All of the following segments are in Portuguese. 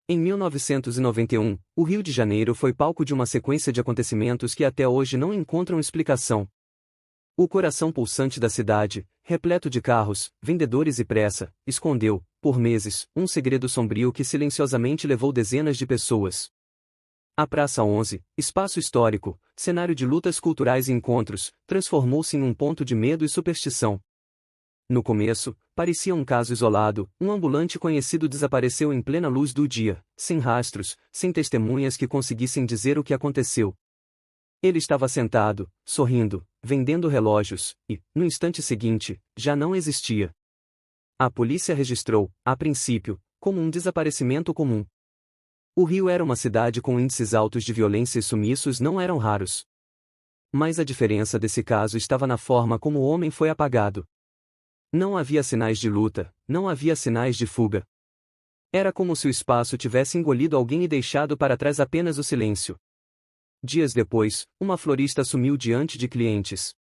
Em 1991, o Rio de Janeiro foi palco de uma sequência de acontecimentos que até hoje não encontram explicação. O coração pulsante da cidade, repleto de carros, vendedores e pressa, escondeu, por meses, um segredo sombrio que silenciosamente levou dezenas de pessoas. A Praça 11, espaço histórico, cenário de lutas culturais e encontros, transformou-se em um ponto de medo e superstição. No começo, parecia um caso isolado, um ambulante conhecido desapareceu em plena luz do dia, sem rastros, sem testemunhas que conseguissem dizer o que aconteceu. Ele estava sentado, sorrindo, vendendo relógios, e, no instante seguinte, já não existia. A polícia registrou, a princípio, como um desaparecimento comum. O Rio era uma cidade com índices altos de violência e sumiços não eram raros. Mas a diferença desse caso estava na forma como o homem foi apagado. Não havia sinais de luta, não havia sinais de fuga. Era como se o espaço tivesse engolido alguém e deixado para trás apenas o silêncio. Dias depois, uma florista sumiu diante de clientes.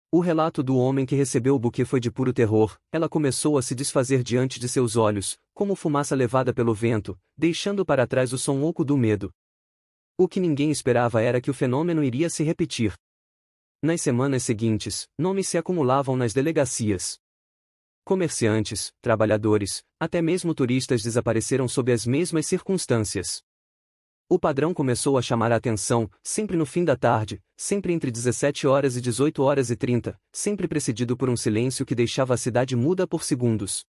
O relato do homem que recebeu o buquê foi de puro terror. Ela começou a se desfazer diante de seus olhos, como fumaça levada pelo vento, deixando para trás o som oco do medo. O que ninguém esperava era que o fenômeno iria se repetir. Nas semanas seguintes, nomes se acumulavam nas delegacias. Comerciantes, trabalhadores, até mesmo turistas desapareceram sob as mesmas circunstâncias. O padrão começou a chamar a atenção, sempre no fim da tarde, sempre entre 17 horas e 18 horas e 30, sempre precedido por um silêncio que deixava a cidade muda por segundos.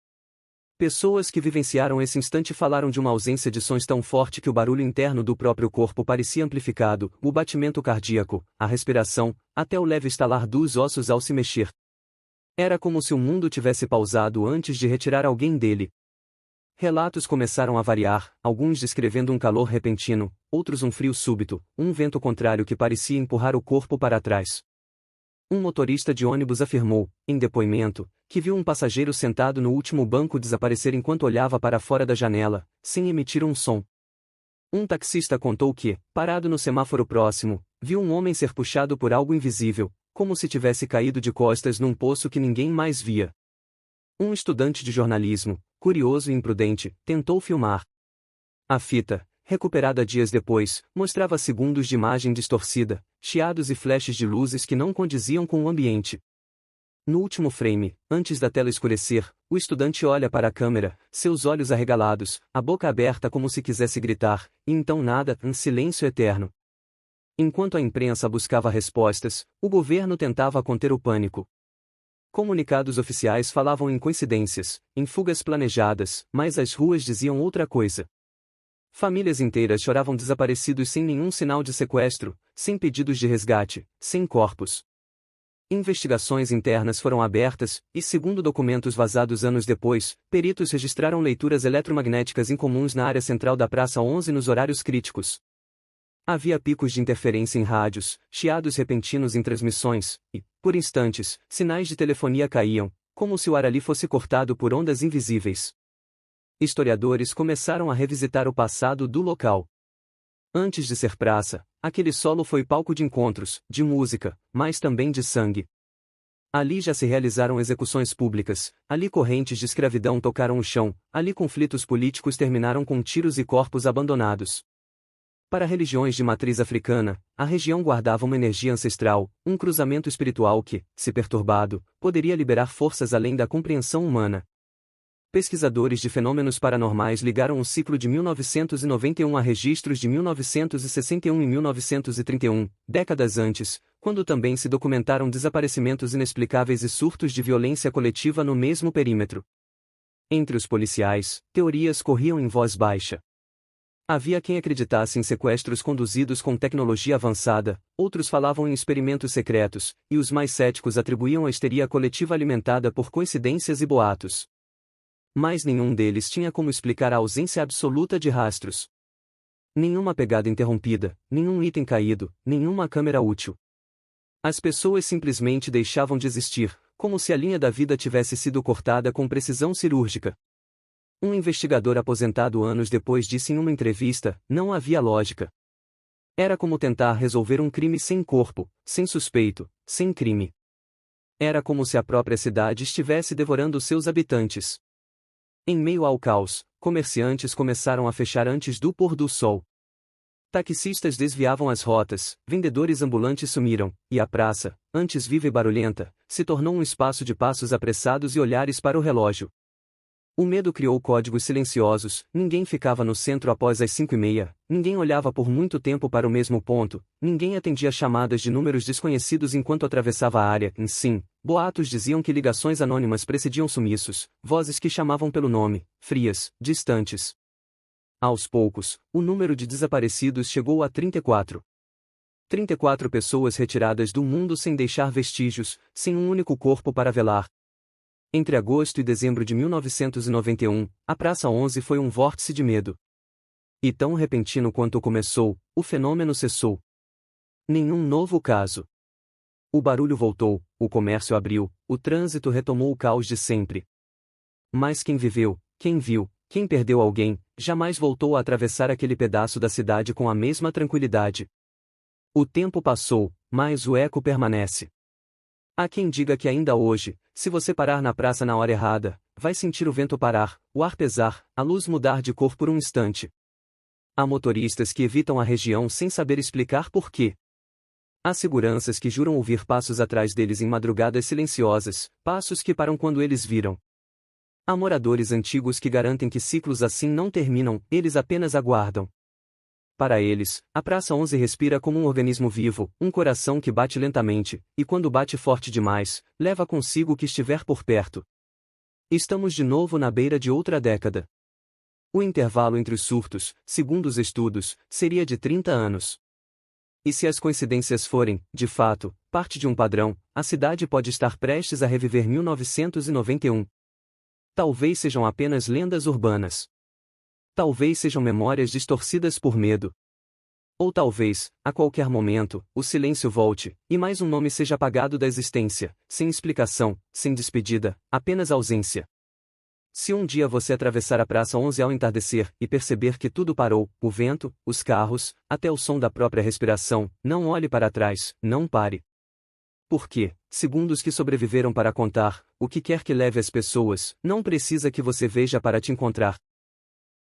Pessoas que vivenciaram esse instante falaram de uma ausência de sons tão forte que o barulho interno do próprio corpo parecia amplificado, o batimento cardíaco, a respiração, até o leve estalar dos ossos ao se mexer. Era como se o mundo tivesse pausado antes de retirar alguém dele. Relatos começaram a variar, alguns descrevendo um calor repentino, outros um frio súbito, um vento contrário que parecia empurrar o corpo para trás. Um motorista de ônibus afirmou, em depoimento, que viu um passageiro sentado no último banco desaparecer enquanto olhava para fora da janela, sem emitir um som. Um taxista contou que, parado no semáforo próximo, viu um homem ser puxado por algo invisível, como se tivesse caído de costas num poço que ninguém mais via. Um estudante de jornalismo, curioso e imprudente, tentou filmar. A fita, recuperada dias depois, mostrava segundos de imagem distorcida, chiados e flashes de luzes que não condiziam com o ambiente. No último frame, antes da tela escurecer, o estudante olha para a câmera, seus olhos arregalados, a boca aberta como se quisesse gritar, e então nada, um silêncio eterno. Enquanto a imprensa buscava respostas, o governo tentava conter o pânico. Comunicados oficiais falavam em coincidências, em fugas planejadas, mas as ruas diziam outra coisa. Famílias inteiras choravam desaparecidos sem nenhum sinal de sequestro, sem pedidos de resgate, sem corpos. Investigações internas foram abertas, e segundo documentos vazados anos depois, peritos registraram leituras eletromagnéticas incomuns na área central da Praça 11 nos horários críticos. Havia picos de interferência em rádios, chiados repentinos em transmissões, e, por instantes, sinais de telefonia caíam, como se o ar ali fosse cortado por ondas invisíveis. Historiadores começaram a revisitar o passado do local. Antes de ser praça, aquele solo foi palco de encontros, de música, mas também de sangue. Ali já se realizaram execuções públicas, ali correntes de escravidão tocaram o chão, ali conflitos políticos terminaram com tiros e corpos abandonados. Para religiões de matriz africana, a região guardava uma energia ancestral, um cruzamento espiritual que, se perturbado, poderia liberar forças além da compreensão humana. Pesquisadores de fenômenos paranormais ligaram o ciclo de 1991 a registros de 1961 e 1931, décadas antes, quando também se documentaram desaparecimentos inexplicáveis e surtos de violência coletiva no mesmo perímetro. Entre os policiais, teorias corriam em voz baixa. Havia quem acreditasse em sequestros conduzidos com tecnologia avançada, outros falavam em experimentos secretos, e os mais céticos atribuíam a histeria coletiva alimentada por coincidências e boatos. Mas nenhum deles tinha como explicar a ausência absoluta de rastros. Nenhuma pegada interrompida, nenhum item caído, nenhuma câmera útil. As pessoas simplesmente deixavam de existir, como se a linha da vida tivesse sido cortada com precisão cirúrgica. Um investigador aposentado anos depois disse em uma entrevista: não havia lógica. Era como tentar resolver um crime sem corpo, sem suspeito, sem crime. Era como se a própria cidade estivesse devorando seus habitantes. Em meio ao caos, comerciantes começaram a fechar antes do pôr do sol. Taxistas desviavam as rotas, vendedores ambulantes sumiram, e a praça, antes viva e barulhenta, se tornou um espaço de passos apressados e olhares para o relógio. O medo criou códigos silenciosos, ninguém ficava no centro após as 5:30, ninguém olhava por muito tempo para o mesmo ponto, ninguém atendia chamadas de números desconhecidos enquanto atravessava a área. Sim, boatos diziam que ligações anônimas precediam sumiços, vozes que chamavam pelo nome, frias, distantes. Aos poucos, o número de desaparecidos chegou a 34. 34 pessoas retiradas do mundo sem deixar vestígios, sem um único corpo para velar. Entre agosto e dezembro de 1991, a Praça 11 foi um vórtice de medo. E tão repentino quanto começou, o fenômeno cessou. Nenhum novo caso. O barulho voltou, o comércio abriu, o trânsito retomou o caos de sempre. Mas quem viveu, quem viu, quem perdeu alguém, jamais voltou a atravessar aquele pedaço da cidade com a mesma tranquilidade. O tempo passou, mas o eco permanece. Há quem diga que ainda hoje, se você parar na praça na hora errada, vai sentir o vento parar, o ar pesar, a luz mudar de cor por um instante. Há motoristas que evitam a região sem saber explicar por quê. Há seguranças que juram ouvir passos atrás deles em madrugadas silenciosas, passos que param quando eles viram. Há moradores antigos que garantem que ciclos assim não terminam, eles apenas aguardam. Para eles, a Praça 11 respira como um organismo vivo, um coração que bate lentamente, e quando bate forte demais, leva consigo o que estiver por perto. Estamos de novo na beira de outra década. O intervalo entre os surtos, segundo os estudos, seria de 30 anos. E se as coincidências forem, de fato, parte de um padrão, a cidade pode estar prestes a reviver 1991. Talvez sejam apenas lendas urbanas. Talvez sejam memórias distorcidas por medo. Ou talvez, a qualquer momento, o silêncio volte, e mais um nome seja apagado da existência, sem explicação, sem despedida, apenas ausência. Se um dia você atravessar a Praça 11 ao entardecer, e perceber que tudo parou, o vento, os carros, até o som da própria respiração, não olhe para trás, não pare. Porque, segundo os que sobreviveram para contar, o que quer que leve as pessoas, não precisa que você veja para te encontrar.